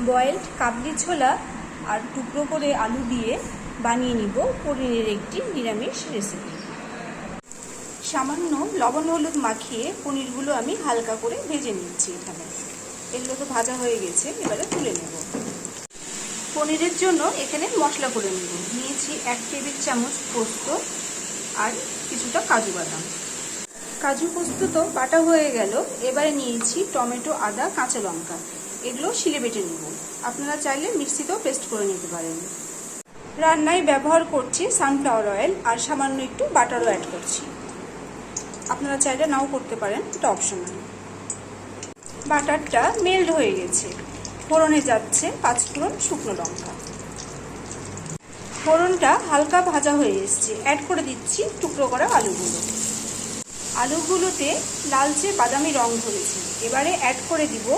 Boiled কাবলি ছোলা আর টুকরো করে আলু দিয়ে বানিয়ে নিব পনিরের একটি নিরামিষ রেসিপি। সামান্য লবণ হলুদ মাখিয়ে পনিরগুলো আমি হালকা করে ভেজে নিচ্ছি। এগুলো তো ভাজা হয়ে গেছে, এবারে তুলে নেব। পনিরের জন্য এখানে মশলা করে নেব। নিয়েছি 1 টেবিল চামচ পোস্ত আর কিছুটা কাজু বাদাম। কাজু পোস্ত তো বাটা হয়ে গেল। এবারে নিয়েছি টমেটো, আদা, কাঁচা লঙ্কা। এগুলো শিলে বেটে নেব। আপনারা চাইলে মিক্সিতেও পেস্ট করে নিতে পারেন। রান্নায় ব্যবহার করছি সানফ্লাওয়ার অয়েল আর সামান্য একটু বাটারও অ্যাড করছি। আপনারা চাইলে নাও করতে পারেন, এটা অপশনাল। বাটারটা মেল্ট হয়ে গেছে। ফোড়নে যাচ্ছে 5 ফোড়ন শুকনো লঙ্কা। ফোড়নটা হালকা ভাজা হয়ে এসছে। অ্যাড করে দিচ্ছি টুকরো করা আলুগুলো। আলুগুলোতে লালচে বাদামি রং ধরেছে। এবারে অ্যাড করে দিব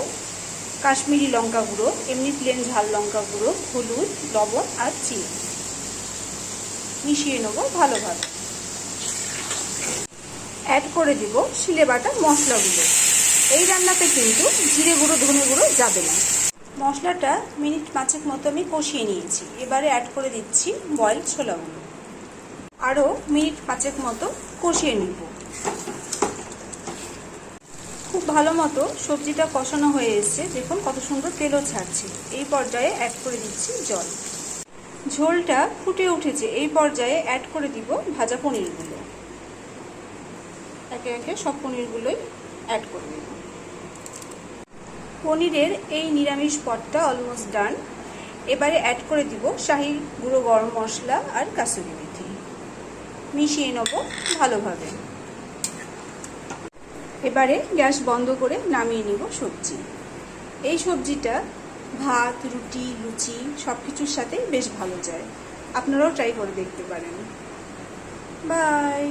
কাশ্মীরি লঙ্কা গুঁড়ো, এমনি প্লেন ঝাল লঙ্কা গুঁড়ো, হলুদ, লবণ আর চিনি। মিশিয়ে নেব ভালোভাবে। অ্যাড করে দিব শিলে বাটা মশলাগুলো। এই রান্নাতে কিন্তু জিরে গুঁড়ো, ধনে গুঁড়ো যাবে না। মশলাটা মিনিট 5 মতো আমি কষিয়ে নিয়েছি। এবারে অ্যাড করে দিচ্ছি বয়েলড ছোলাগুলো। আরও মিনিট 5 মতো কষিয়ে নেব। খুব ভালো মতো সবজিটা কষানো হয়ে এসছে। দেখুন কত সুন্দর তেলও ছাড়ছে। এই পর্যায়ে অ্যাড করে দিচ্ছি জল। ঝোলটা ফুটে উঠেছে। এই পর্যায়ে অ্যাড করে দিব ভাজা পনিরগুলো। একে একে সব পনিরগুলোই অ্যাড করে দেব। পনিরের এই নিরামিষ পদটা অলমোস্ট ডান। এবারে অ্যাড করে দিব শাহি গুঁড়ো গরম মশলা আর কাসুরি মেথি। মিশিয়ে নেব ভালোভাবে। এবারে গ্যাস বন্ধ করে নামিয়ে নিব সবজি। এই সবজিটা ভাত, রুটি, লুচি সব কিছুর সাথে বেশ ভালো যায়। আপনারাও ট্রাই করে দেখতে পারেন। বাই।